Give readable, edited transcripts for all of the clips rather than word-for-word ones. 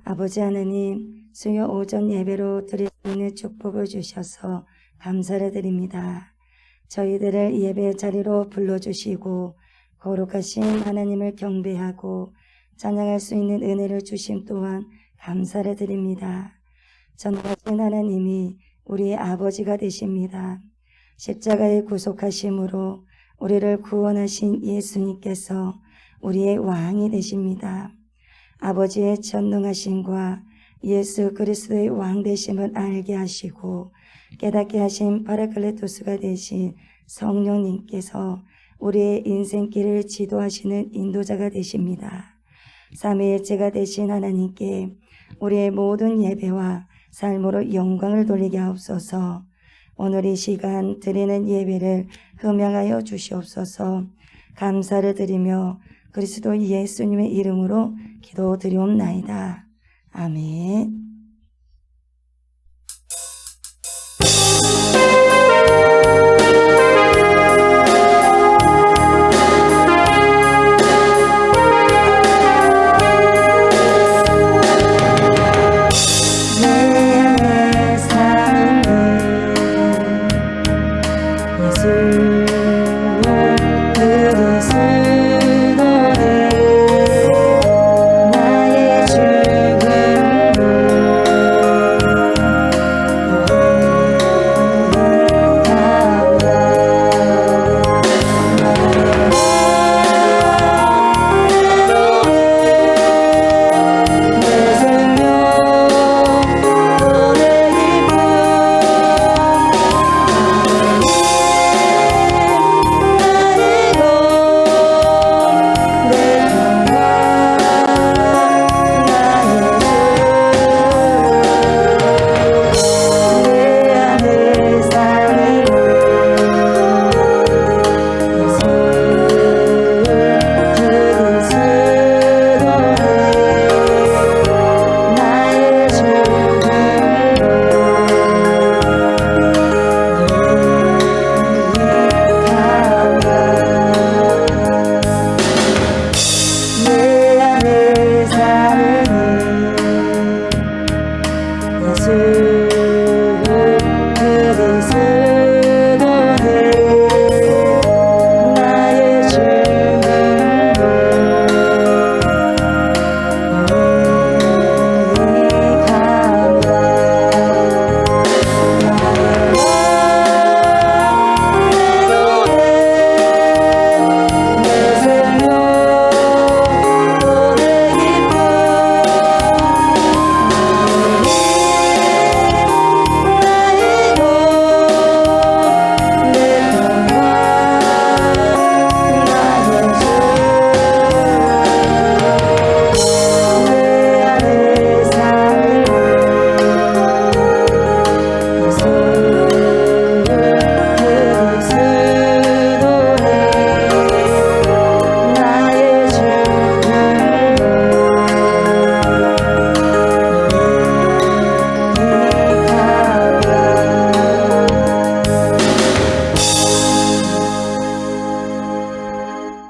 아버지 하나님, 수요 오전 예배로 드릴 수 있는 축복을 주셔서 감사를 드립니다. 저희들을 예배 자리로 불러주시고 거룩하신 하나님을 경배하고 찬양할 수 있는 은혜를 주심 또한 감사를 드립니다. 전능하신 하나님이 우리의 아버지가 되십니다. 십자가의 구속하심으로 우리를 구원하신 예수님께서 우리의 왕이 되십니다. 아버지의 전능하심과 예수 그리스도의 왕 되심을 알게 하시고 깨닫게 하신 파라클레토스가 되신 성령님께서 우리의 인생길을 지도하시는 인도자가 되십니다. 삼위일체가 되신 하나님께 우리의 모든 예배와 삶으로 영광을 돌리게 하옵소서. 오늘 이 시간 드리는 예배를 흠양하여 주시옵소서. 감사를 드리며 그리스도 예수님의 이름으로 기도드리옵나이다. 아멘.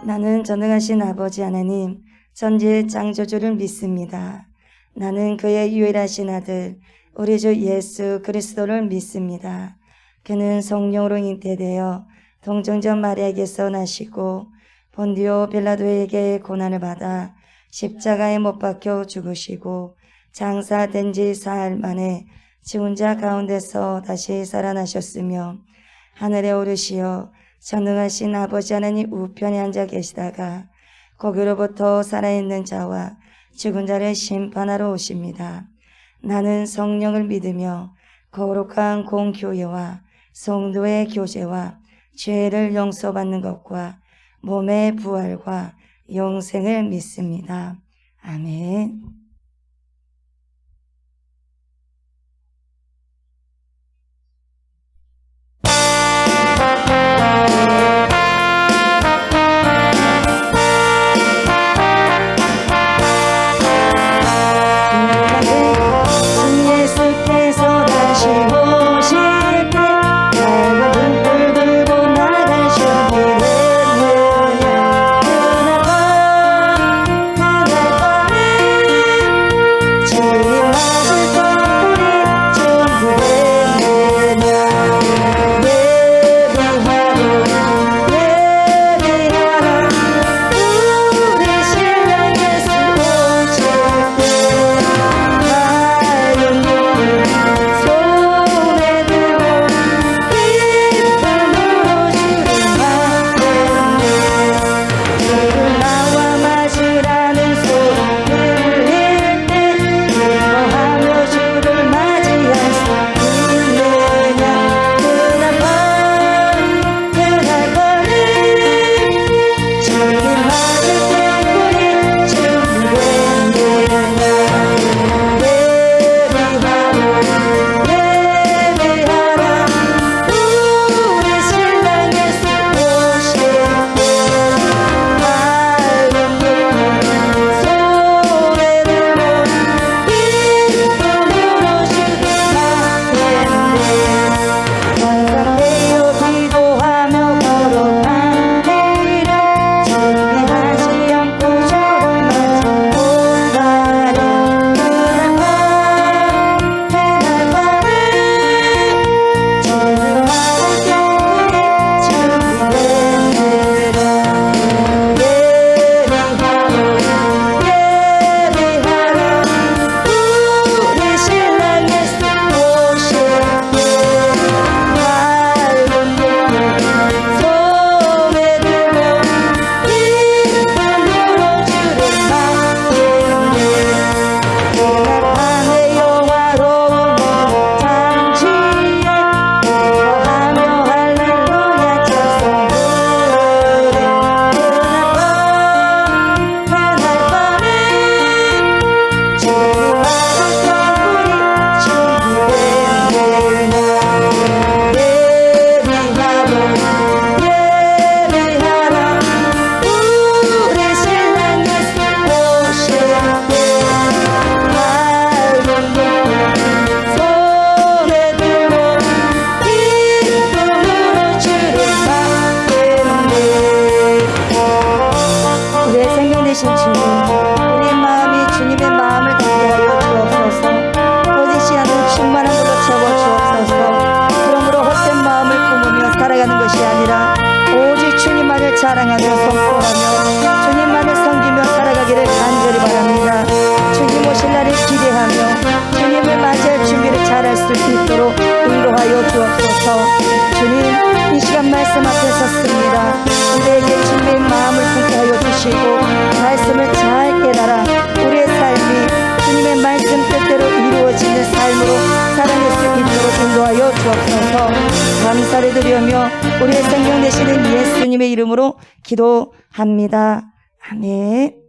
나는 전능하신 아버지 하나님, 전지의 창조주를 믿습니다. 나는 그의 유일하신 아들, 우리 주 예수 그리스도를 믿습니다. 그는 성령으로 잉태되어 동정녀 마리아에게서 나시고 본디오 빌라도에게 고난을 받아 십자가에 못 박혀 죽으시고 장사된 지 사흘 만에 죽은 자 가운데서 다시 살아나셨으며 하늘에 오르시어 전능하신 아버지 하나님 우편에 앉아 계시다가 거기로부터 살아있는 자와 죽은 자를 심판하러 오십니다. 나는 성령을 믿으며 거룩한 공교회와 성도의 교제와 죄를 용서받는 것과 몸의 부활과 영생을 믿습니다. 아멘. 예수께서 다시 오실 때 밝은 불 들고 나가셨기를 그날 밤에 사랑하며 선포하며 주님만을 섬기며 살아가기를 간절히 바랍니다. 주님 오실 날을 기대하며 주님을 맞이할 준비를 잘할 수 있도록 인도하여 주옵소서. 주님, 이 시간 말씀 앞에 섰습니다. 우리에게 주님의 마음을 품게 하여 주시고 말씀을 잘 깨달아 우리의 삶이 주님의 말씀 뜻대로 이루어지는 삶으로 살아낼 수 있도록 인도하여 주옵소서. 감사를 드리며 우리의 생명 되시는 예수님의 이름으로 기도합니다. 아멘.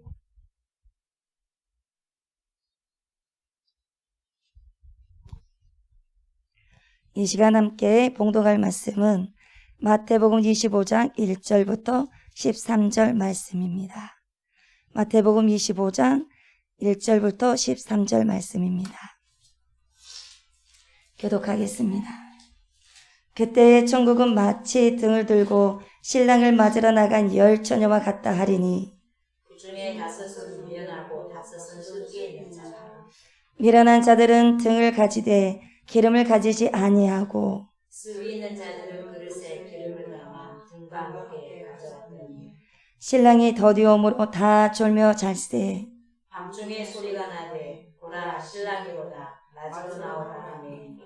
이 시간 함께 봉독할 말씀은 마태복음 25장 1절부터 13절 말씀입니다. 마태복음 25장 1절부터 13절 말씀입니다. 교독하겠습니다. 그때 천국은 마치 등을 들고 신랑을 맞으러 나간 10 처녀와 같다 하리니 그 중에 5은 미련하고 5은 슬기에 있는 자라. 미련한 자들은 등을 가지되 기름을 가지지 아니하고 슬기 있는 자들은 그릇에 기름을 담아 등과 함께 가져왔더니 신랑이 더디옴으로 다 졸며 잘세. 밤중에 소리가 나되 보라 신랑이로다 낮으로 나오라 하니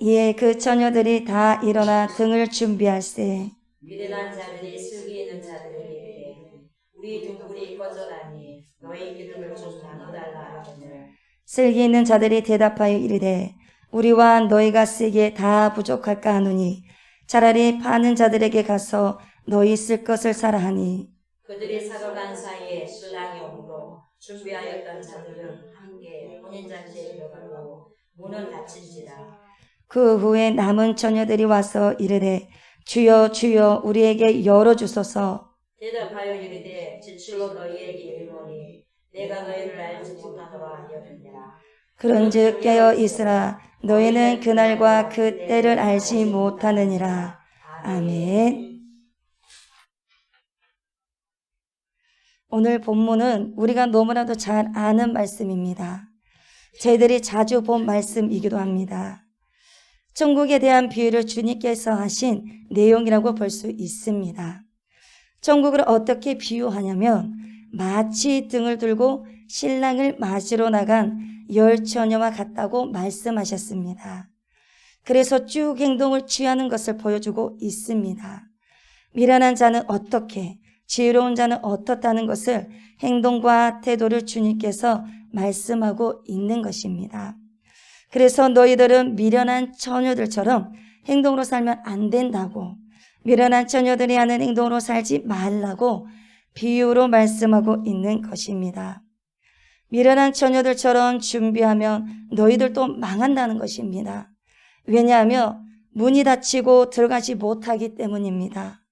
이에 그 처녀들이 다 일어나 등을 준비할세. 미련한 자들이 슬기 있는 자들에게 이르되 우리 등불이 꺼져라니 너희 기름을 좀 나눠달라 하거늘 슬기 있는 자들이 대답하여 이르되 우리와 너희가 쓰기에 다 부족할까 하노니 차라리 파는 자들에게 가서 너희 쓸 것을 사라 하니 그들이 사러 간 사이에 신랑이 오므로 준비하였던 자들은 함께 혼인잔치에 들어가고 문은 닫힌지라. 그 후에 남은 처녀들이 와서 이르되 주여 주여 우리에게 열어주소서. 대답하여 이르되 진실로 너희에게 이르노니 내가 너희를 알지 못하노라 하였느니라. 그런즉 깨어 있으라. 너희는 그날과 그 때를 알지 못하느니라. 아멘. 오늘 본문은 우리가 너무나도 잘 아는 말씀입니다. 저희들이 자주 본 말씀이기도 합니다. 천국에 대한 비유를 주님께서 하신 내용이라고 볼 수 있습니다. 천국을 어떻게 비유하냐면 마치 등을 들고 신랑을 맞으러 나간 열 처녀와 같다고 말씀하셨습니다. 그래서 쭉 행동을 취하는 것을 보여주고 있습니다. 미련한 자는 어떻게, 지혜로운 자는 어떻다는 것을 행동과 태도를 주님께서 말씀하고 있는 것입니다. 그래서 너희들은 미련한 처녀들처럼 행동으로 살면 안 된다고, 미련한 처녀들이 하는 행동으로 살지 말라고 비유로 말씀하고 있는 것입니다. 미련한 처녀들처럼 준비하면 너희들도 망한다는 것입니다. 왜냐하면 문이 닫히고 들어가지 못하기 때문입니다.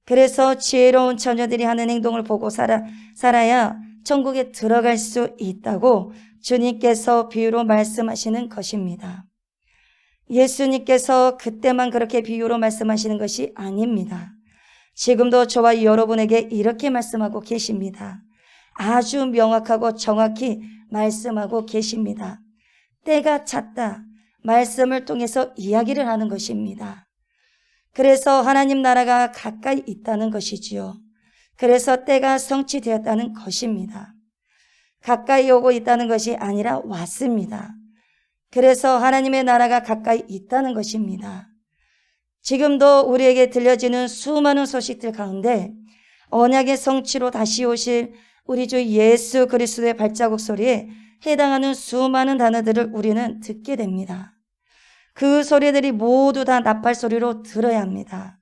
그래서 지혜로운 처녀들이 하는 행동을 보고 살아야 천국에 들어갈 수 있다고 주님께서 비유로 말씀하시는 것입니다. 예수님께서 그때만 그렇게 비유로 말씀하시는 것이 아닙니다. 지금도 저와 여러분에게 이렇게 말씀하고 계십니다. 아주 명확하고 정확히 말씀하고 계십니다. 때가 찼다. 말씀을 통해서 이야기를 하는 것입니다. 그래서 하나님 나라가 가까이 있다는 것이지요. 그래서 때가 성취되었다는 것입니다. 가까이 오고 있다는 것이 아니라 왔습니다. 그래서 하나님의 나라가 가까이 있다는 것입니다. 지금도 우리에게 들려지는 수많은 소식들 가운데 언약의 성취로 다시 오실 우리 주 예수 그리스도의 발자국 소리에 해당하는 수많은 단어들을 우리는 듣게 됩니다. 그 소리들이 모두 다 나팔 소리로 들어야 합니다.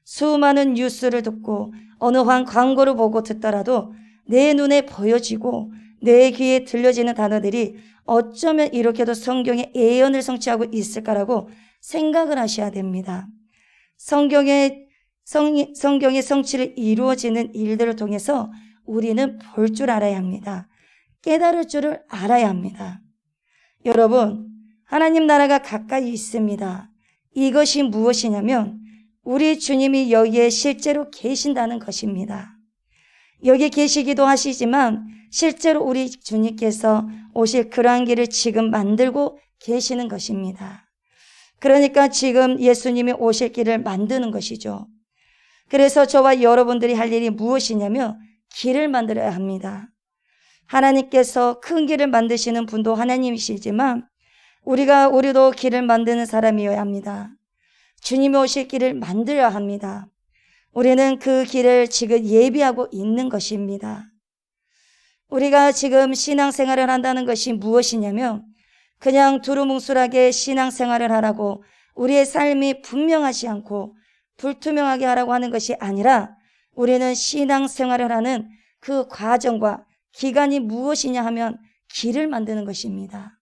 수많은 뉴스를 듣고 어느 광고를 보고 듣더라도 내 눈에 보여지고 내 귀에 들려지는 단어들이 어쩌면 이렇게도 성경의 예언을 성취하고 있을까라고 생각을 하셔야 됩니다. 성경의 성취를 이루어지는 일들을 통해서 우리는 볼 줄 알아야 합니다. 깨달을 줄을 알아야 합니다. 여러분, 하나님 나라가 가까이 있습니다. 이것이 무엇이냐면 우리 주님이 여기에 실제로 계신다는 것입니다. 여기 계시기도 하시지만 실제로 우리 주님께서 오실 그러한 길을 지금 만들고 계시는 것입니다. 그러니까 지금 예수님이 오실 길을 만드는 것이죠. 그래서 저와 여러분들이 할 일이 무엇이냐면 길을 만들어야 합니다. 하나님께서 큰 길을 만드시는 분도 하나님이시지만 우리도 길을 만드는 사람이어야 합니다. 주님이 오실 길을 만들어야 합니다. 우리는 그 길을 지금 예비하고 있는 것입니다. 우리가 지금 신앙생활을 한다는 것이 무엇이냐면 그냥 두루뭉술하게 신앙생활을 하라고 우리의 삶이 분명하지 않고 불투명하게 하라고 하는 것이 아니라 우리는 신앙생활을 하는 그 과정과 기간이 무엇이냐 하면 길을 만드는 것입니다.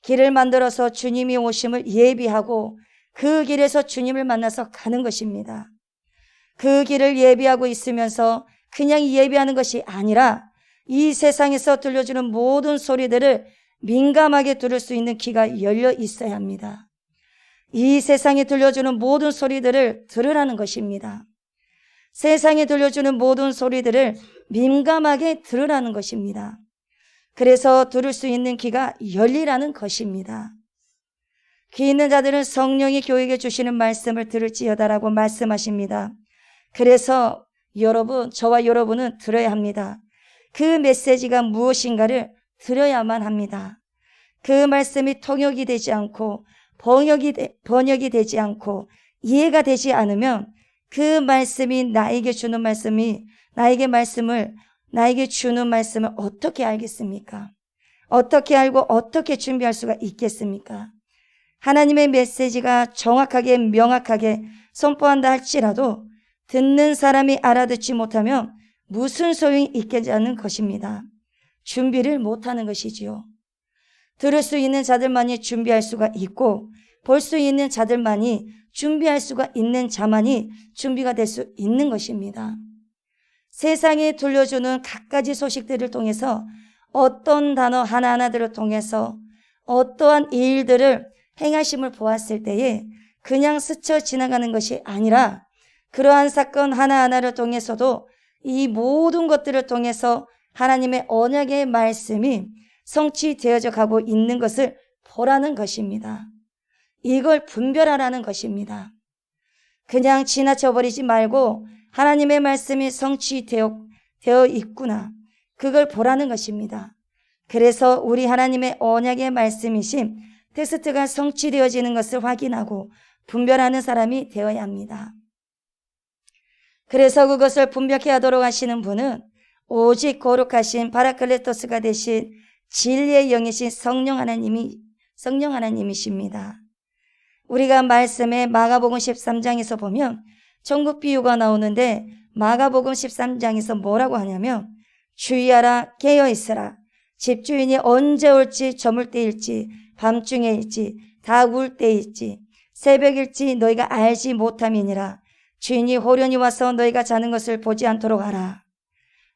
길을 만들어서 주님이 오심을 예비하고 그 길에서 주님을 만나서 가는 것입니다. 그 길을 예비하고 있으면서 그냥 예비하는 것이 아니라 이 세상에서 들려주는 모든 소리들을 민감하게 들을 수 있는 귀가 열려 있어야 합니다. 이 세상에 들려주는 모든 소리들을 들으라는 것입니다. 세상에 들려주는 모든 소리들을 민감하게 들으라는 것입니다. 그래서 들을 수 있는 귀가 열리라는 것입니다. 귀 있는 자들은 성령이 교회에 주시는 말씀을 들을지어다라고 말씀하십니다. 그래서 저와 여러분은 들어야 합니다. 그 메시지가 무엇인가를 들어야만 합니다. 그 말씀이 통역이 되지 않고 번역이 되지 않고 이해가 되지 않으면 그 말씀이 나에게 주는 말씀을 어떻게 알겠습니까? 어떻게 알고 어떻게 준비할 수가 있겠습니까? 하나님의 메시지가 정확하게 명확하게 선포한다 할지라도 듣는 사람이 알아듣지 못하면 무슨 소용이 있겠냐는 것입니다. 준비를 못하는 것이지요. 들을 수 있는 자들만이 준비할 수가 있고 볼 수 있는 자들만이 준비할 수가 있는 자만이 준비가 될 수 있는 것입니다. 세상에 들려주는 갖가지 소식들을 통해서 어떤 단어 하나하나들을 통해서 어떠한 일들을 행하심을 보았을 때에 그냥 스쳐 지나가는 것이 아니라 그러한 사건 하나하나를 통해서도 이 모든 것들을 통해서 하나님의 언약의 말씀이 성취되어져 가고 있는 것을 보라는 것입니다. 이걸 분별하라는 것입니다. 그냥 지나쳐버리지 말고 하나님의 말씀이 성취되어 있구나, 그걸 보라는 것입니다. 그래서 우리 하나님의 언약의 말씀이신 텍스트가 성취되어지는 것을 확인하고 분별하는 사람이 되어야 합니다. 그래서 그것을 분별케 하도록 하시는 분은 오직 거룩하신 바라클레토스가 되신 진리의 영이신 성령 하나님이십니다. 우리가 말씀에 마가복음 13장에서 보면 천국 비유가 나오는데, 마가복음 13장에서 뭐라고 하냐면, 주의하라, 깨어있으라. 집주인이 언제 올지, 저물 때일지, 밤중에일지, 다 울 때일지, 새벽일지 너희가 알지 못함이니라. 주인이 호련히 와서 너희가 자는 것을 보지 않도록 하라.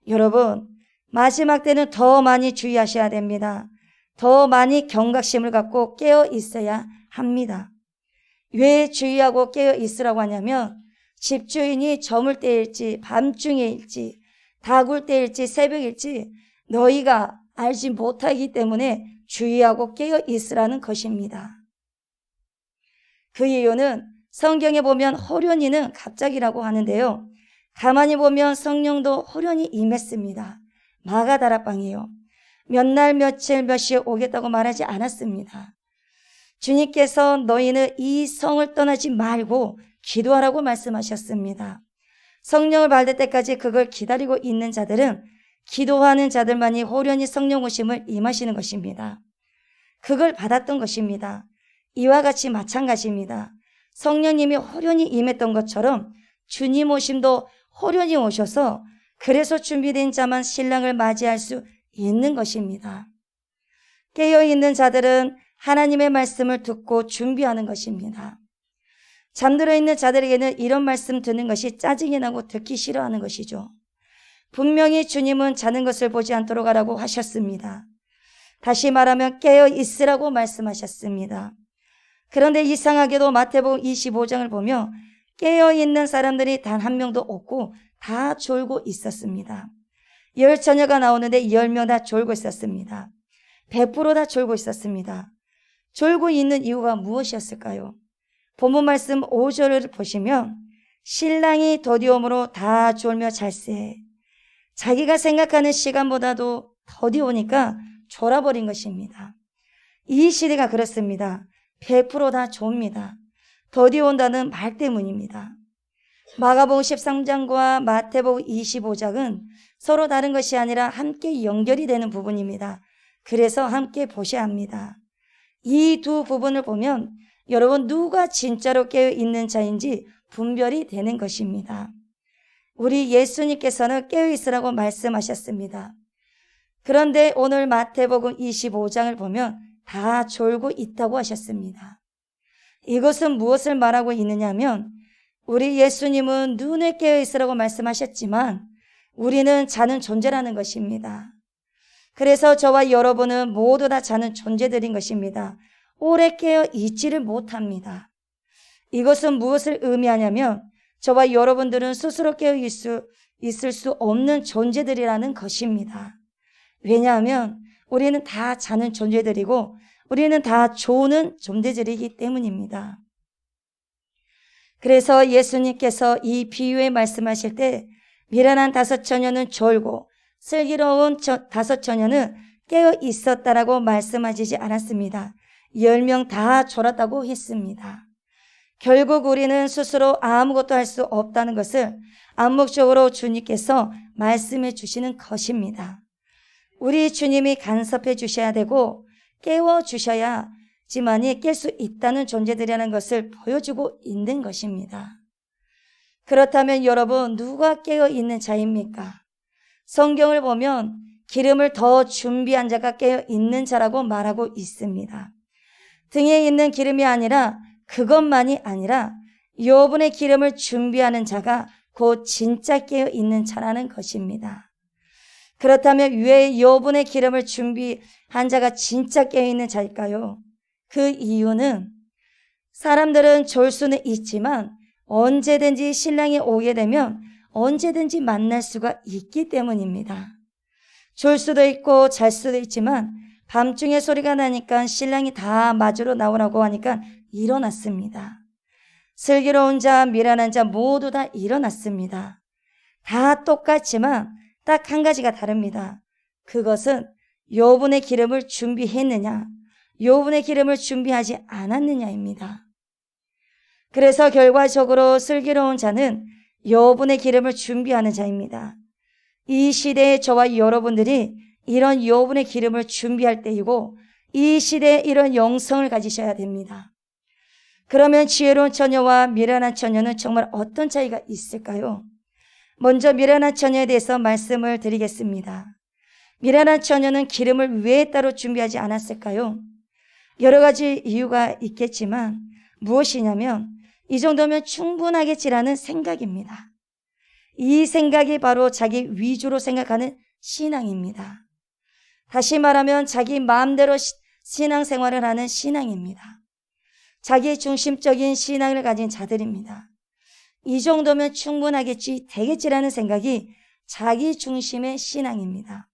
여러분, 마지막 때는 더 많이 주의하셔야 됩니다. 더 많이 경각심을 갖고 깨어 있어야 합니다. 왜 주의하고 깨어 있으라고 하냐면, 집주인이 저물 때일지, 밤중에일지, 다 굴 때일지, 새벽일지 너희가 알지 못하기 때문에 주의하고 깨어 있으라는 것입니다. 그 이유는 성경에 보면 호련히는 갑자기라고 하는데요, 가만히 보면 성령도 호련히 임했습니다. 마가다락방이에요. 몇 날 며칠 몇 시에 오겠다고 말하지 않았습니다. 주님께서 너희는 이 성을 떠나지 말고 기도하라고 말씀하셨습니다. 성령을 받을 때까지 그걸 기다리고 있는 자들은, 기도하는 자들만이 호련히 성령 오심을 임하시는 것입니다. 그걸 받았던 것입니다. 이와 같이 마찬가지입니다. 성령님이 호련히 임했던 것처럼 주님 오심도 호련히 오셔서, 그래서 준비된 자만 신랑을 맞이할 수 있는 것입니다. 깨어있는 자들은 하나님의 말씀을 듣고 준비하는 것입니다. 잠들어 있는 자들에게는 이런 말씀 듣는 것이 짜증이 나고 듣기 싫어하는 것이죠. 분명히 주님은 자는 것을 보지 않도록 하라고 하셨습니다. 다시 말하면 깨어 있으라고 말씀하셨습니다. 그런데 이상하게도 마태복음 25장을 보면 깨어 있는 사람들이 단 한 명도 없고 다 졸고 있었습니다. 10처녀가 나오는데 10명 다 졸고 있었습니다. 100%다 졸고 있었습니다. 졸고 있는 이유가 무엇이었을까요? 본문 말씀 5절을 보시면, 신랑이 더디옴으로 다 졸며 잘세. 자기가 생각하는 시간보다도 더디 오니까 졸아버린 것입니다. 이 시대가 그렇습니다. 100%다 좁니다. 더디 온다는 말 때문입니다. 마가복음 13장과 마태복음 25장은 서로 다른 것이 아니라 함께 연결이 되는 부분입니다. 그래서 함께 보셔야 합니다. 이 두 부분을 보면 여러분, 누가 진짜로 깨어있는 자인지 분별이 되는 것입니다. 우리 예수님께서는 깨어있으라고 말씀하셨습니다. 그런데 오늘 마태복음 25장을 보면 다 졸고 있다고 하셨습니다. 이것은 무엇을 말하고 있느냐면, 우리 예수님은 눈에 깨어있으라고 말씀하셨지만 우리는 자는 존재라는 것입니다. 그래서 저와 여러분은 모두 다 자는 존재들인 것입니다. 오래 깨어 있지를 못합니다. 이것은 무엇을 의미하냐면, 저와 여러분들은 스스로 깨어 있을 수 없는 존재들이라는 것입니다. 왜냐하면 우리는 다 자는 존재들이고 우리는 다 조는 존재들이기 때문입니다. 그래서 예수님께서 이 비유에 말씀하실 때, 미련한 5처녀는 졸고 슬기로운 5처녀는 깨어 있었다라고 말씀하시지 않았습니다. 10명 다 졸았다고 했습니다. 결국 우리는 스스로 아무것도 할 수 없다는 것을 암묵적으로 주님께서 말씀해 주시는 것입니다. 우리 주님이 간섭해 주셔야 되고 깨워 주셔야지만이 깰 수 있다는 존재들이라는 것을 보여주고 있는 것입니다. 그렇다면 여러분, 누가 깨어 있는 자입니까? 성경을 보면 기름을 더 준비한 자가 깨어 있는 자라고 말하고 있습니다. 등에 있는 기름이 아니라, 그것만이 아니라 여분의 기름을 준비하는 자가 곧 진짜 깨어 있는 자라는 것입니다. 그렇다면 왜 여분의 기름을 준비한 자가 진짜 깨어 있는 자일까요? 그 이유는, 사람들은 졸 수는 있지만 언제든지 신랑이 오게 되면 언제든지 만날 수가 있기 때문입니다. 졸 수도 있고 잘 수도 있지만 밤중에 소리가 나니까 신랑이 다 맞으러 나오라고 하니까 일어났습니다. 슬기로운 자, 미련한 자 모두 다 일어났습니다. 다 똑같지만 딱 한 가지가 다릅니다. 그것은 여분의 기름을 준비했느냐, 여분의 기름을 준비하지 않았느냐입니다. 그래서 결과적으로 슬기로운 자는 여분의 기름을 준비하는 자입니다. 이 시대에 저와 여러분들이 이런 여분의 기름을 준비할 때이고 이 시대에 이런 영성을 가지셔야 됩니다. 그러면 지혜로운 처녀와 미련한 처녀는 정말 어떤 차이가 있을까요? 먼저 미련한 처녀에 대해서 말씀을 드리겠습니다. 미련한 처녀는 기름을 왜 따로 준비하지 않았을까요? 여러 가지 이유가 있겠지만 무엇이냐면 이 정도면 충분하겠지라는 생각입니다. 이 생각이 바로 자기 위주로 생각하는 신앙입니다. 다시 말하면 자기 마음대로 신앙생활을 하는 신앙입니다. 자기 중심적인 신앙을 가진 자들입니다. 이 정도면 충분하겠지, 되겠지라는 생각이 자기 중심의 신앙입니다.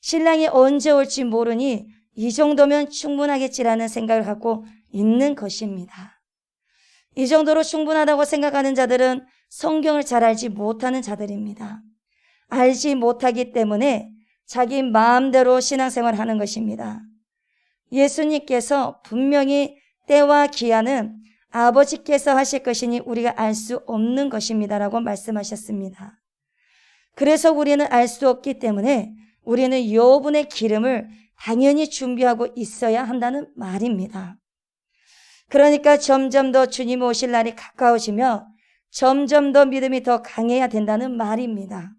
신랑이 언제 올지 모르니 이 정도면 충분하겠지라는 생각을 갖고 있는 것입니다. 이 정도로 충분하다고 생각하는 자들은 성경을 잘 알지 못하는 자들입니다. 알지 못하기 때문에 자기 마음대로 신앙생활을 하는 것입니다. 예수님께서 분명히 때와 기한은 아버지께서 하실 것이니 우리가 알 수 없는 것입니다라고 말씀하셨습니다. 그래서 우리는 알 수 없기 때문에 우리는 여분의 기름을 당연히 준비하고 있어야 한다는 말입니다. 그러니까 점점 더 주님 오실 날이 가까워지며 점점 더 믿음이 더 강해야 된다는 말입니다.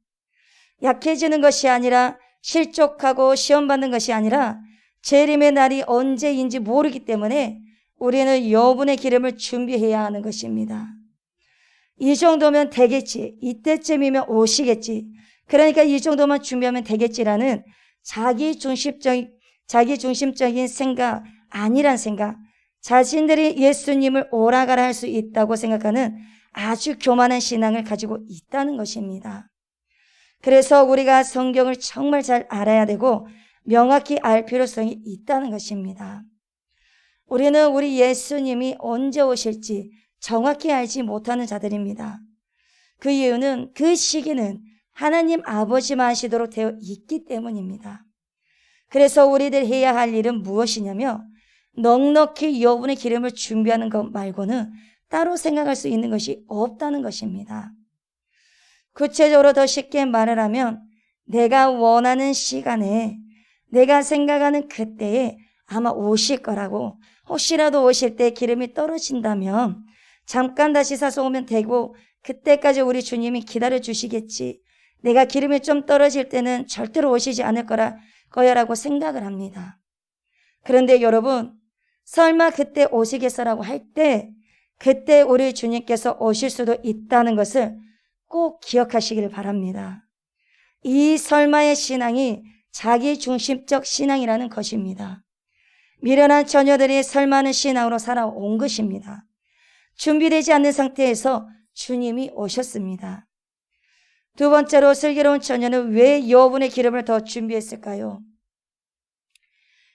약해지는 것이 아니라 실족하고 시험받는 것이 아니라 재림의 날이 언제인지 모르기 때문에 우리는 여분의 기름을 준비해야 하는 것입니다. 이 정도면 되겠지, 이때쯤이면 오시겠지, 그러니까 이 정도만 준비하면 되겠지라는 자기 중심적인 생각, 아니란 생각, 자신들이 예수님을 오라가라 할 수 있다고 생각하는 아주 교만한 신앙을 가지고 있다는 것입니다. 그래서 우리가 성경을 정말 잘 알아야 되고 명확히 알 필요성이 있다는 것입니다. 우리는 우리 예수님이 언제 오실지 정확히 알지 못하는 자들입니다. 그 이유는 그 시기는 하나님 아버지만 하시도록 되어 있기 때문입니다. 그래서 우리들 해야 할 일은 무엇이냐며 넉넉히 여분의 기름을 준비하는 것 말고는 따로 생각할 수 있는 것이 없다는 것입니다. 구체적으로 더 쉽게 말을 하면 내가 원하는 시간에 내가 생각하는 그때에 아마 오실 거라고, 혹시라도 오실 때 기름이 떨어진다면 잠깐 다시 사서 오면 되고 그때까지 우리 주님이 기다려 주시겠지, 내가 기름이 좀 떨어질 때는 절대로 오시지 않을 거야라고 생각을 합니다. 그런데 여러분, 설마 그때 오시겠어라고 할 때 그때 우리 주님께서 오실 수도 있다는 것을 꼭 기억하시길 바랍니다. 이 설마의 신앙이 자기 중심적 신앙이라는 것입니다. 미련한 처녀들이 설마는 신앙으로 살아온 것입니다. 준비되지 않는 상태에서 주님이 오셨습니다. 두 번째로 슬기로운 처녀는 왜 여분의 기름을 더 준비했을까요?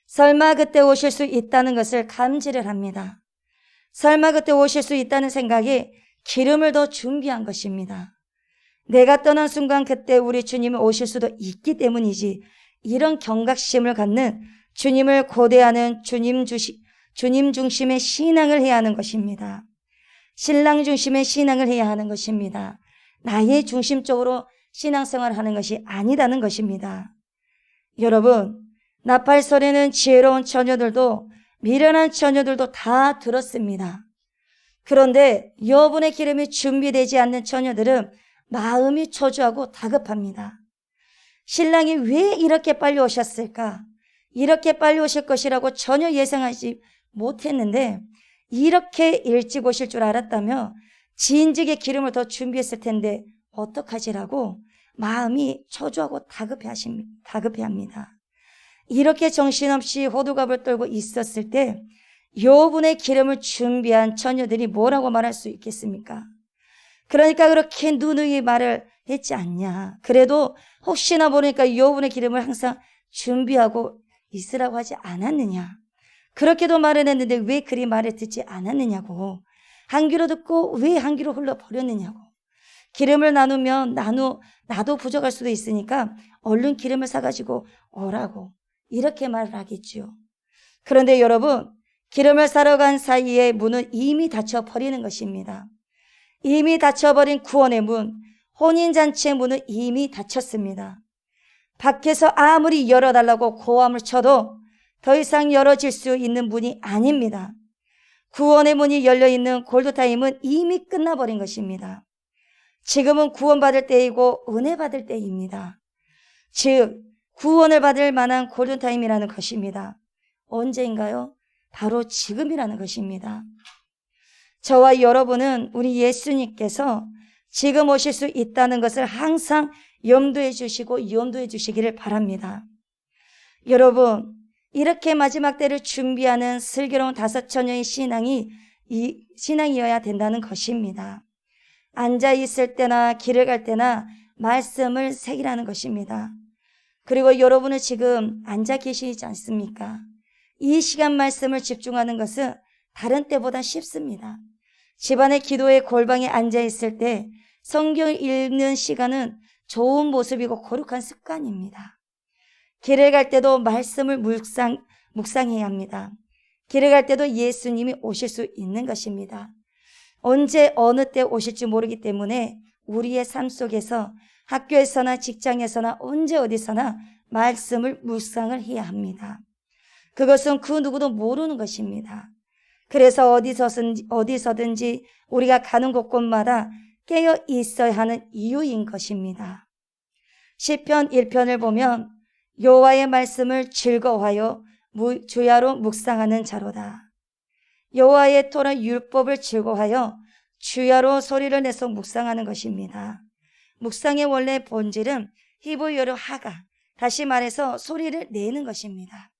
설마 그때 오실 수 있다는 것을 감지를 합니다. 설마 그때 오실 수 있다는 생각에 기름을 더 준비한 것입니다. 내가 떠난 순간 그때 우리 주님이 오실 수도 있기 때문이지, 이런 경각심을 갖는 주님을 고대하는 주님 중심의 신앙을 해야 하는 것입니다. 신랑 중심의 신앙을 해야 하는 것입니다. 나의 중심적으로 신앙생활을 하는 것이 아니다는 것입니다. 여러분, 나팔소리는 지혜로운 처녀들도 미련한 처녀들도 다 들었습니다. 그런데 여분의 기름이 준비되지 않는 처녀들은 마음이 초조하고 다급합니다. 신랑이 왜 이렇게 빨리 오셨을까? 이렇게 빨리 오실 것이라고 전혀 예상하지 못했는데 이렇게 일찍 오실 줄 알았다며 진즉에 기름을 더 준비했을 텐데 어떡하지라고 마음이 초조하고 다급해합니다. 이렇게 정신없이 호두갑을 떨고 있었을 때 여분의 기름을 준비한 처녀들이 뭐라고 말할 수 있겠습니까? 그러니까 그렇게 누누이 말을 했지 않냐. 그래도 혹시나 모르니까 여분의 기름을 항상 준비하고 있으라고 하지 않았느냐? 그렇게도 말을 했는데 왜 그리 말을 듣지 않았느냐고. 한 귀로 듣고 왜 한 귀로 흘러버렸느냐고. 기름을 나누면 나도 부족할 수도 있으니까 얼른 기름을 사가지고 오라고. 이렇게 말을 하겠죠. 그런데 여러분, 기름을 사러 간 사이에 문은 이미 닫혀버리는 것입니다. 이미 닫혀버린 구원의 문, 혼인잔치의 문은 이미 닫혔습니다. 밖에서 아무리 열어달라고 고함을 쳐도 더 이상 열어질 수 있는 문이 아닙니다. 구원의 문이 열려있는 골고타임은 이미 끝나버린 것입니다. 지금은 구원받을 때이고 은혜 받을 때입니다. 즉 구원을 받을 만한 골든타임이라는 것입니다. 언제인가요? 바로 지금이라는 것입니다. 저와 여러분은 우리 예수님께서 지금 오실 수 있다는 것을 항상 염두해 주시고 염두해 주시기를 바랍니다. 여러분, 이렇게 마지막 때를 준비하는 슬기로운 5처녀의 신앙이어야 된다는 것입니다. 앉아 있을 때나 길을 갈 때나 말씀을 새기라는 것입니다. 그리고 여러분은 지금 앉아 계시지 않습니까? 이 시간 말씀을 집중하는 것은 다른 때보다 쉽습니다. 집안의 기도의 골방에 앉아 있을 때 성경을 읽는 시간은 좋은 모습이고 거룩한 습관입니다. 길을 갈 때도 말씀을 묵상해야 합니다. 길을 갈 때도 예수님이 오실 수 있는 것입니다. 언제 어느 때 오실지 모르기 때문에 우리의 삶 속에서 학교에서나 직장에서나 언제 어디서나 말씀을 묵상을 해야 합니다. 그것은 그 누구도 모르는 것입니다. 그래서 어디서든지 우리가 가는 곳곳마다 깨어 있어야 하는 이유인 것입니다. 시편 1편을 보면 여호와의 말씀을 즐거워하여 주야로 묵상하는 자로다. 여호와의 토라 율법을 즐거워하여 주야로 소리를 내서 묵상하는 것입니다. 묵상의 원래 본질은 히브리어로 하가, 다시 말해서 소리를 내는 것입니다.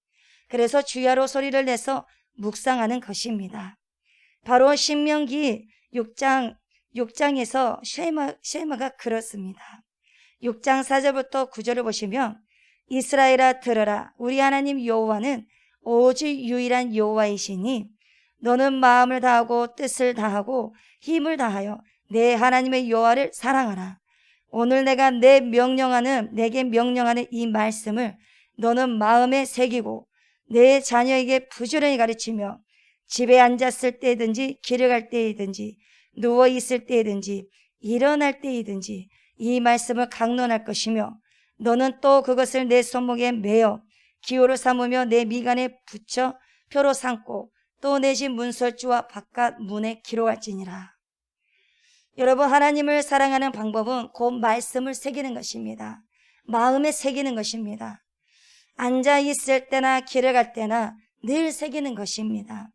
그래서 주야로 소리를 내서 묵상하는 것입니다. 바로 신명기 6장에서 쉐마가 그렇습니다. 6장 4절부터 9절을 보시면 이스라엘아 들으라, 우리 하나님 여호와는 오직 유일한 여호와이시니 너는 마음을 다하고 뜻을 다하고 힘을 다하여 내 하나님의 여호와를 사랑하라. 오늘 내가 내게 명령하는 이 말씀을 너는 마음에 새기고 내 자녀에게 부지런히 가르치며 집에 앉았을 때든지 길을 갈 때이든지 누워 있을 때이든지 일어날 때이든지 이 말씀을 강론할 것이며 너는 또 그것을 내 손목에 매어 기호로 삼으며 내 미간에 붙여 표로 삼고 또 내 집 문설주와 바깥 문에 기록할지니라. 여러분, 하나님을 사랑하는 방법은 곧 말씀을 새기는 것입니다. 마음에 새기는 것입니다. 앉아 있을 때나 길을 갈 때나 늘 새기는 것입니다.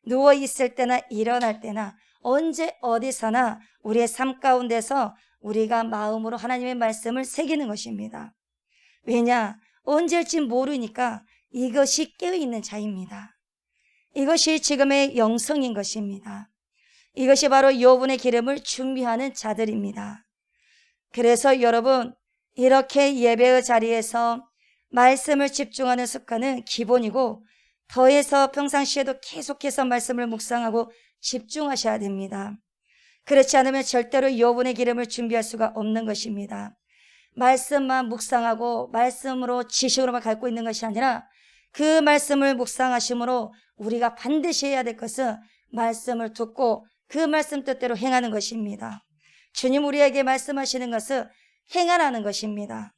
누워 있을 때나 일어날 때나 언제 어디서나 우리의 삶 가운데서 우리가 마음으로 하나님의 말씀을 새기는 것입니다. 왜냐? 언제일지 모르니까 이것이 깨어있는 자입니다. 이것이 지금의 영성인 것입니다. 이것이 바로 여호분의 기름을 준비하는 자들입니다. 그래서 여러분, 이렇게 예배의 자리에서 말씀을 집중하는 습관은 기본이고 더해서 평상시에도 계속해서 말씀을 묵상하고 집중하셔야 됩니다. 그렇지 않으면 절대로 여호분의 기름을 준비할 수가 없는 것입니다. 말씀만 묵상하고 말씀으로 지식으로만 갖고 있는 것이 아니라 그 말씀을 묵상하심으로 우리가 반드시 해야 될 것은 말씀을 듣고 그 말씀 뜻대로 행하는 것입니다. 주님 우리에게 말씀하시는 것은 행하라는 것입니다.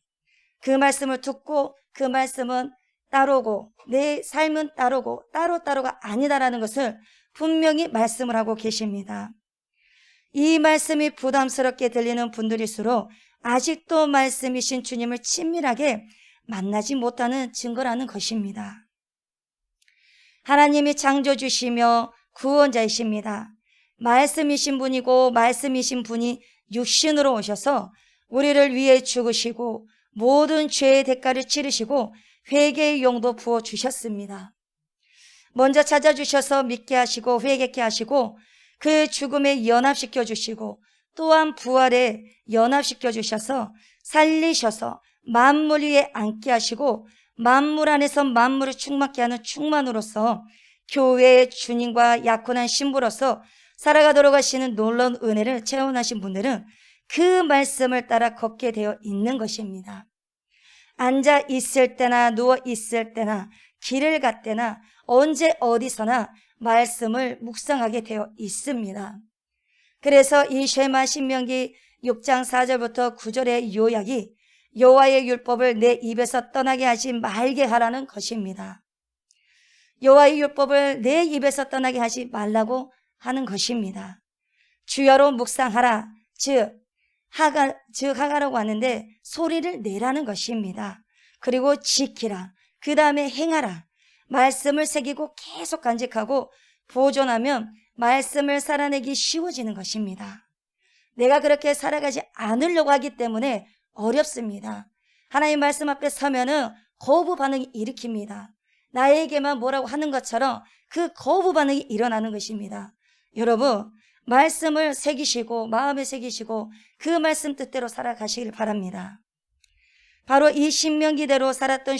그 말씀을 듣고 그 말씀은 따르고 내 삶은 따르고 따로가 아니다라는 것을 분명히 말씀을 하고 계십니다. 이 말씀이 부담스럽게 들리는 분들일수록 아직도 말씀이신 주님을 친밀하게 만나지 못하는 증거라는 것입니다. 하나님이 창조주시며 구원자이십니다. 말씀이신 분이고 말씀이신 분이 육신으로 오셔서 우리를 위해 죽으시고 모든 죄의 대가를 치르시고 회개의 용도 부어주셨습니다. 먼저 찾아주셔서 믿게 하시고 회개케 하시고 그 죽음에 연합시켜 주시고 또한 부활에 연합시켜 주셔서 살리셔서 만물 위에 앉게 하시고 만물 안에서 만물을 충만케 하는 충만으로서 교회의 주님과 약혼한 신부로서 살아가도록 하시는 놀라운 은혜를 체험하신 분들은 그 말씀을 따라 걷게 되어 있는 것입니다. 앉아 있을 때나 누워 있을 때나 길을 갈 때나 언제 어디서나 말씀을 묵상하게 되어 있습니다. 그래서 이 쉐마 신명기 6장 4절부터 9절의 요약이 여호와의 율법을 내 입에서 떠나게 하지 말게 하라는 것입니다. 여호와의 율법을 내 입에서 떠나게 하지 말라고 하는 것입니다. 주야로 묵상하라. 즉 하가라고 하는데 소리를 내라는 것입니다. 그리고 지키라. 그 다음에 행하라. 말씀을 새기고 계속 간직하고 보존하면 말씀을 살아내기 쉬워지는 것입니다. 내가 그렇게 살아가지 않으려고 하기 때문에 어렵습니다. 하나님 말씀 앞에 서면은 거부 반응이 일으킵니다. 나에게만 뭐라고 하는 것처럼 그 거부 반응이 일어나는 것입니다. 여러분, 말씀을 새기시고 마음에 새기시고 그 말씀 뜻대로 살아가시길 바랍니다. 바로 이 신명기대로 살았던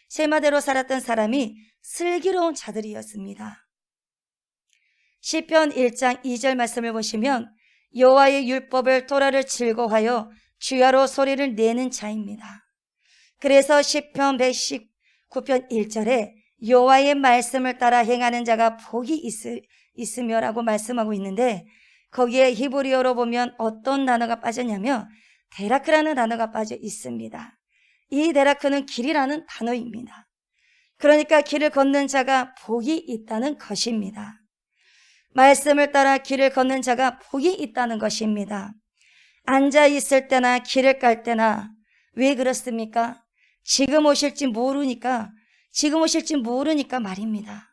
쉐마대로 살았던 사람이 슬기로운 자들이었습니다. 시편 1장 2절 말씀을 보시면 여호와의 율법을 토라를 즐거워하여 주야로 소리를 내는 자입니다. 그래서 시편 119편 1절에 여호와의 말씀을 따라 행하는 자가 복이 있으며라고 말씀하고 있는데 거기에 히브리어로 보면 어떤 단어가 빠졌냐면 데라크라는 단어가 빠져 있습니다. 이 데라크는 길이라는 단어입니다. 그러니까 길을 걷는 자가 복이 있다는 것입니다. 말씀을 따라 길을 걷는 자가 복이 있다는 것입니다. 앉아 있을 때나 길을 깔 때나 왜 그렇습니까? 지금 오실지 모르니까 말입니다.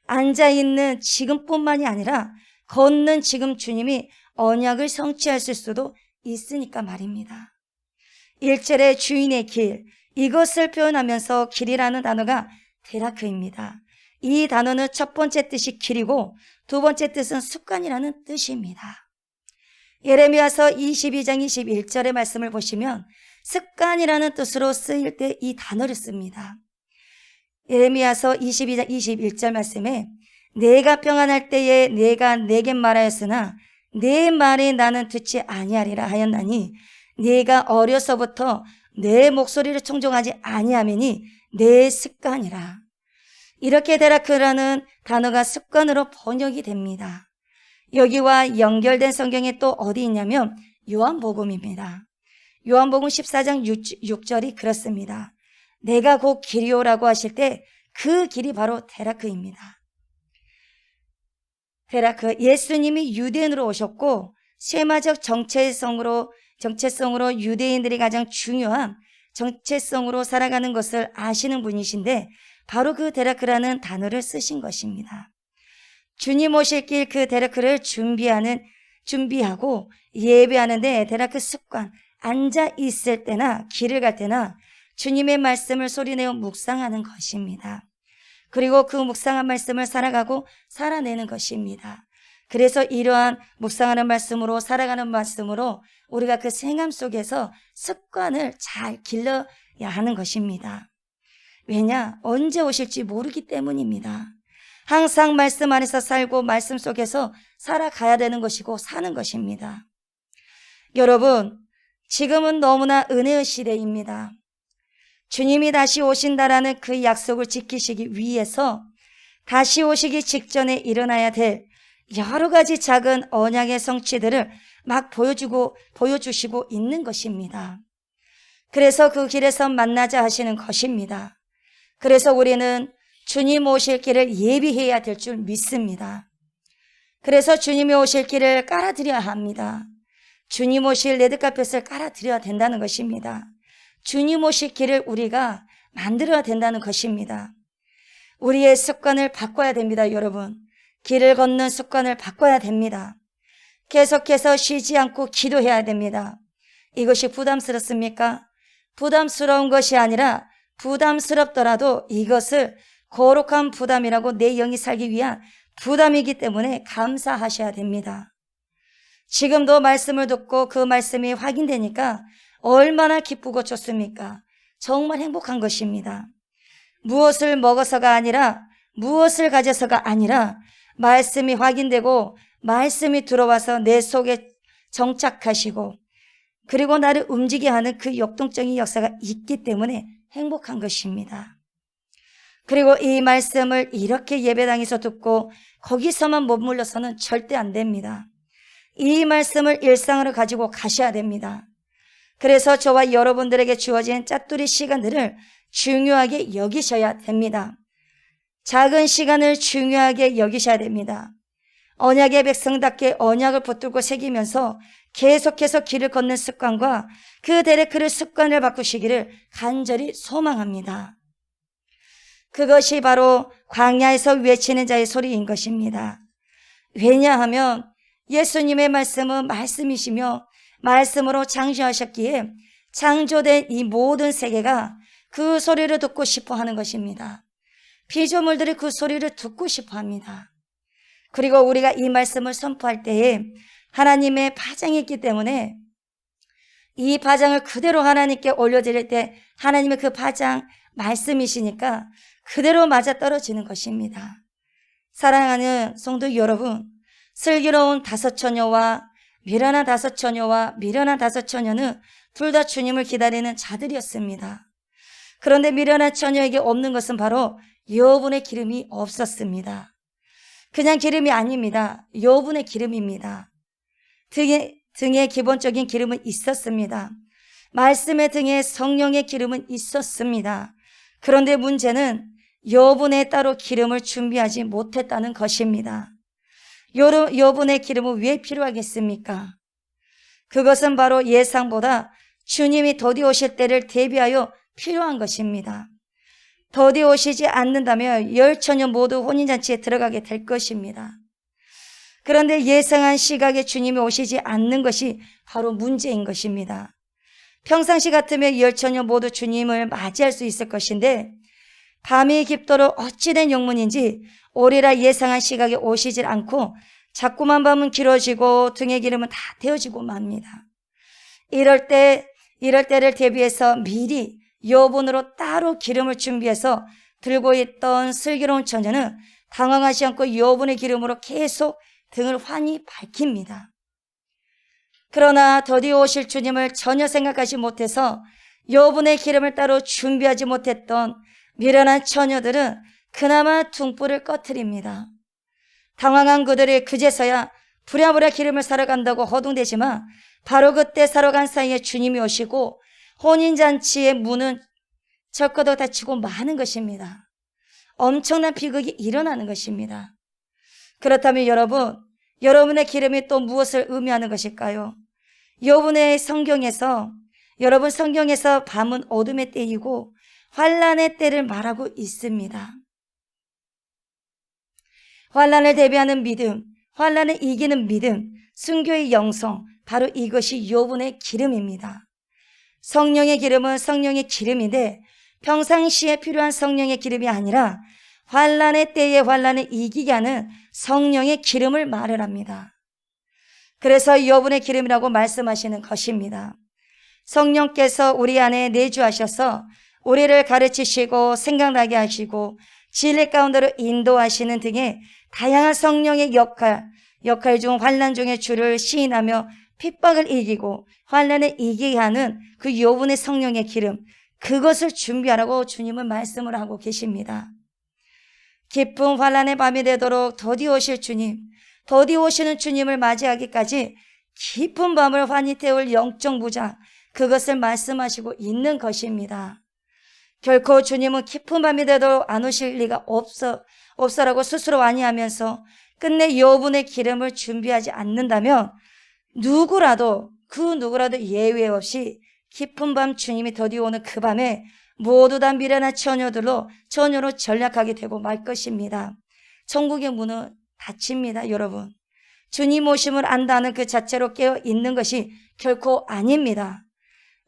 앉아있는 지금뿐만이 아니라 걷는 지금 주님이 언약을 성취하실 수도 있으니까 말입니다. 1절의 주인의 길, 이것을 표현하면서 길이라는 단어가 데라크입니다. 이 단어는 첫 번째 뜻이 길이고 두 번째 뜻은 습관이라는 뜻입니다. 예레미야서 22장 21절의 말씀을 보시면 습관이라는 뜻으로 쓰일 때 이 단어를 씁니다. 예레미야서 22장 21절 말씀에 내가 평안할 때에 내가 내게 말하였으나 내 말이 나는 듣지 아니하리라 하였나니 네가 어려서부터 내 목소리를 청종하지 아니하매니 내 습관이라. 이렇게 데라크라는 단어가 습관으로 번역이 됩니다. 여기와 연결된 성경에 또 어디 있냐면 요한복음입니다. 요한복음 14장 6절이 그렇습니다. 내가 곧 길이오라고 하실 때 그 길이 바로 데라크입니다. 데라크, 예수님이 유대인으로 오셨고 쉐마적 정체성으로 유대인들이 가장 중요한 정체성으로 살아가는 것을 아시는 분이신데 바로 그 데라크라는 단어를 쓰신 것입니다. 주님 오실 길 그 데라크를 준비하고 예배하는데 데라크 습관, 앉아 있을 때나 길을 갈 때나 주님의 말씀을 소리내어 묵상하는 것입니다. 그리고 그 묵상한 말씀을 살아가고 살아내는 것입니다. 그래서 이러한 묵상하는 말씀으로 살아가는 말씀으로 우리가 그 생활 속에서 습관을 잘 길러야 하는 것입니다. 왜냐? 언제 오실지 모르기 때문입니다. 항상 말씀 안에서 살고 말씀 속에서 살아가야 되는 것이고 사는 것입니다. 여러분, 지금은 너무나 은혜의 시대입니다. 주님이 다시 오신다라는 그 약속을 지키시기 위해서 다시 오시기 직전에 일어나야 될 여러 가지 작은 언약의 성취들을 막 보여주시고 있는 것입니다. 그래서 그 길에서 만나자 하시는 것입니다. 그래서 우리는 주님 오실 길을 예비해야 될 줄 믿습니다. 그래서 주님이 오실 길을 깔아드려야 합니다. 주님 오실 레드카펫을 깔아드려야 된다는 것입니다. 주님 오실 길을 우리가 만들어야 된다는 것입니다. 우리의 습관을 바꿔야 됩니다, 여러분. 길을 걷는 습관을 바꿔야 됩니다. 계속해서 쉬지 않고 기도해야 됩니다. 이것이 부담스럽습니까? 부담스러운 것이 아니라 부담스럽더라도 이것을 거룩한 부담이라고 내 영이 살기 위한 부담이기 때문에 감사하셔야 됩니다. 지금도 말씀을 듣고 그 말씀이 확인되니까 얼마나 기쁘고 좋습니까? 정말 행복한 것입니다. 무엇을 먹어서가 아니라 무엇을 가져서가 아니라 말씀이 확인되고 말씀이 들어와서 내 속에 정착하시고 그리고 나를 움직이게 하는 그 역동적인 역사가 있기 때문에 행복한 것입니다. 그리고 이 말씀을 이렇게 예배당에서 듣고 거기서만 머물러서는 절대 안 됩니다. 이 말씀을 일상으로 가지고 가셔야 됩니다. 그래서 저와 여러분들에게 주어진 짜투리 시간들을 중요하게 여기셔야 됩니다. 작은 시간을 중요하게 여기셔야 됩니다. 언약의 백성답게 언약을 붙들고 새기면서 계속해서 길을 걷는 습관과 그 데레크를 습관을 바꾸시기를 간절히 소망합니다. 그것이 바로 광야에서 외치는 자의 소리인 것입니다. 왜냐하면 예수님의 말씀은 말씀이시며 말씀으로 창조하셨기에 창조된 이 모든 세계가 그 소리를 듣고 싶어 하는 것입니다. 피조물들이 그 소리를 듣고 싶어 합니다. 그리고 우리가 이 말씀을 선포할 때에 하나님의 파장이 있기 때문에 이 파장을 그대로 하나님께 올려드릴 때 하나님의 그 파장 말씀이시니까 그대로 맞아떨어지는 것입니다. 사랑하는 성도 여러분, 슬기로운 다섯 처녀와 미련한 다섯 처녀와 미련한 다섯 처녀는 둘 다 주님을 기다리는 자들이었습니다. 그런데 미련한 처녀에게 없는 것은 바로 여분의 기름이 없었습니다. 그냥 기름이 아닙니다. 여분의 기름입니다. 등에 기본적인 기름은 있었습니다. 말씀의 등에 성령의 기름은 있었습니다. 그런데 문제는 여분에 따로 기름을 준비하지 못했다는 것입니다. 여분의 기름은 왜 필요하겠습니까? 그것은 바로 예상보다 주님이 더디 오실 때를 대비하여 필요한 것입니다. 더디 오시지 않는다면 10처녀 모두 혼인잔치에 들어가게 될 것입니다. 그런데 예상한 시각에 주님이 오시지 않는 것이 바로 문제인 것입니다. 평상시 같으면 10처녀 모두 주님을 맞이할 수 있을 것인데 밤이 깊도록 어찌된 영문인지 오리라 예상한 시각에 오시질 않고 자꾸만 밤은 길어지고 등의 기름은 다 태워지고 맙니다. 이럴 때를 대비해서 미리 여분으로 따로 기름을 준비해서 들고 있던 슬기로운 처녀는 당황하지 않고 여분의 기름으로 계속 등을 환히 밝힙니다. 그러나 더디 오실 주님을 전혀 생각하지 못해서 여분의 기름을 따로 준비하지 못했던 미련한 처녀들은 그나마 등불을 꺼트립니다. 당황한 그들이 그제서야 부랴부랴 기름을 사러 간다고 허둥대지만 바로 그때 사러 간 사이에 주님이 오시고 혼인잔치의 문은 철거도 닫히고 마는 것입니다. 엄청난 비극이 일어나는 것입니다. 그렇다면 여러분의 기름이 또 무엇을 의미하는 것일까요? 여러분 성경에서 밤은 어둠의 때이고 환란의 때를 말하고 있습니다. 환란을 대비하는 믿음, 환란을 이기는 믿음, 순교의 영성, 바로 이것이 여분의 기름입니다. 성령의 기름은 성령의 기름인데 평상시에 필요한 성령의 기름이 아니라 환란의 때에 환란을 이기게 하는 성령의 기름을 말을 합니다. 그래서 여분의 기름이라고 말씀하시는 것입니다. 성령께서 우리 안에 내주하셔서 우리를 가르치시고 생각나게 하시고 진리 가운데로 인도하시는 등의 다양한 성령의 역할 중 환난 중의 주를 시인하며 핍박을 이기고 환난을 이기게 하는 그 여분의 성령의 기름, 그것을 준비하라고 주님은 말씀을 하고 계십니다. 깊은 환난의 밤이 되도록 더디 오실 주님, 더디 오시는 주님을 맞이하기까지 깊은 밤을 환히 태울 영적 무장, 그것을 말씀하시고 있는 것입니다. 결코 주님은 깊은 밤이 되도록 안 오실 리가 없어라고 스스로 아니하면서 끝내 여분의 기름을 준비하지 않는다면 그 누구라도 예외 없이 깊은 밤 주님이 더디 오는 그 밤에 모두 다 미련한 처녀로 전락하게 되고 말 것입니다. 천국의 문은 닫힙니다, 여러분. 주님 오심을 안다는 그 자체로 깨어 있는 것이 결코 아닙니다.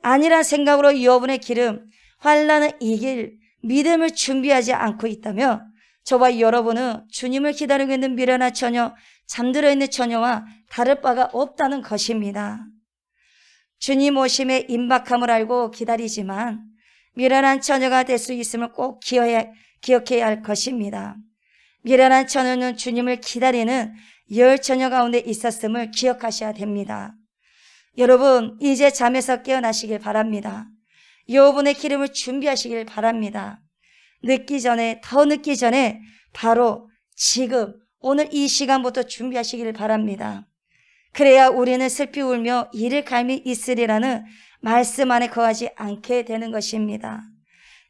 아니란 생각으로 여분의 기름, 환난을 이길 믿음을 준비하지 않고 있다면 저와 여러분은 주님을 기다리고 있는 미련한 처녀, 잠들어 있는 처녀와 다를 바가 없다는 것입니다. 주님 오심의 임박함을 알고 기다리지만 미련한 처녀가 될 수 있음을 꼭 기억해야 할 것입니다. 미련한 처녀는 주님을 기다리는 열 처녀 가운데 있었음을 기억하셔야 됩니다. 여러분, 이제 잠에서 깨어나시길 바랍니다. 여호분의 기름을 준비하시길 바랍니다. 더 늦기 전에 바로 지금 오늘 이 시간부터 준비하시길 바랍니다. 그래야 우리는 슬피 울며 이를 갈미 있으리라는 말씀 안에 거하지 않게 되는 것입니다.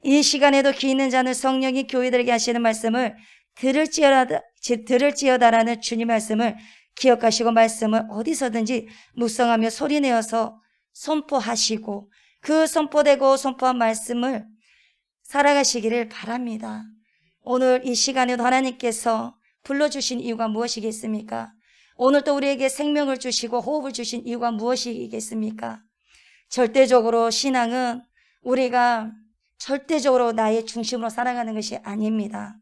이 시간에도 귀 있는 자는 성령이 교회들에게 하시는 말씀을 들을지어다라는 주님 말씀을 기억하시고 말씀을 어디서든지 묵상하며 소리내어서 선포하시고 그 선포되고 선포한 말씀을 살아가시기를 바랍니다. 오늘 이 시간에도 하나님께서 불러주신 이유가 무엇이겠습니까? 오늘 또 우리에게 생명을 주시고 호흡을 주신 이유가 무엇이겠습니까? 절대적으로 신앙은 우리가 절대적으로 나의 중심으로 살아가는 것이 아닙니다.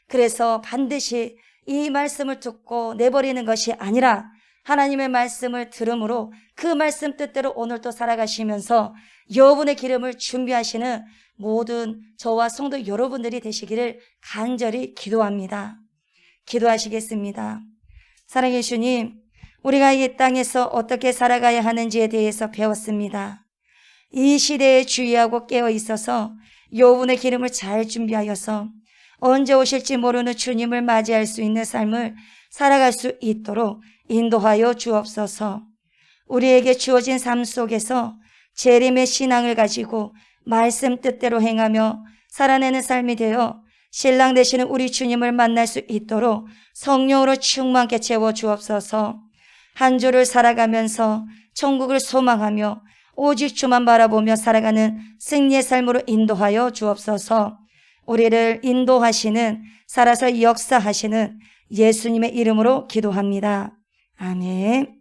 그래서 반드시 이 말씀을 듣고 내버리는 것이 아니라 하나님의 말씀을 들음으로 그 말씀 뜻대로 오늘도 살아가시면서 여호분의 기름을 준비하시는 모든 저와 성도 여러분들이 되시기를 간절히 기도합니다. 기도하시겠습니다. 사랑해 주님, 우리가 이 땅에서 어떻게 살아가야 하는지에 대해서 배웠습니다. 이 시대에 주의하고 깨어 있어서 여호분의 기름을 잘 준비하여서 언제 오실지 모르는 주님을 맞이할 수 있는 삶을 살아갈 수 있도록 인도하여 주옵소서. 우리에게 주어진 삶 속에서 재림의 신앙을 가지고 말씀 뜻대로 행하며 살아내는 삶이 되어 신랑 되시는 우리 주님을 만날 수 있도록 성령으로 충만케 채워 주옵소서. 한 주를 살아가면서 천국을 소망하며 오직 주만 바라보며 살아가는 승리의 삶으로 인도하여 주옵소서. 우리를 인도하시는, 살아서 역사하시는 예수님의 이름으로 기도합니다. 아멘.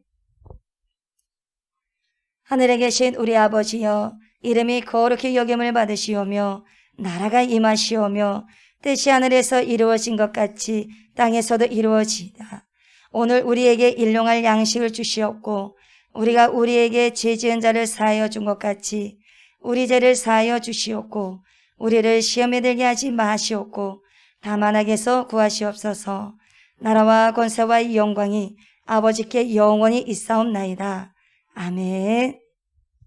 하늘에 계신 우리 아버지여, 이름이 거룩히 여김을 받으시오며 나라가 임하시오며 뜻이 하늘에서 이루어진 것 같이 땅에서도 이루어지이다. 오늘 우리에게 일용할 양식을 주시옵고 우리가 우리에게 죄 지은 자를 사하여 준 것 같이 우리 죄를 사하여 주시옵고 우리를 시험에 들게 하지 마시옵고 다만 악에서 구하시옵소서. 나라와 권세와 영광이 아버지께 영원히 있사옵나이다. 아멘.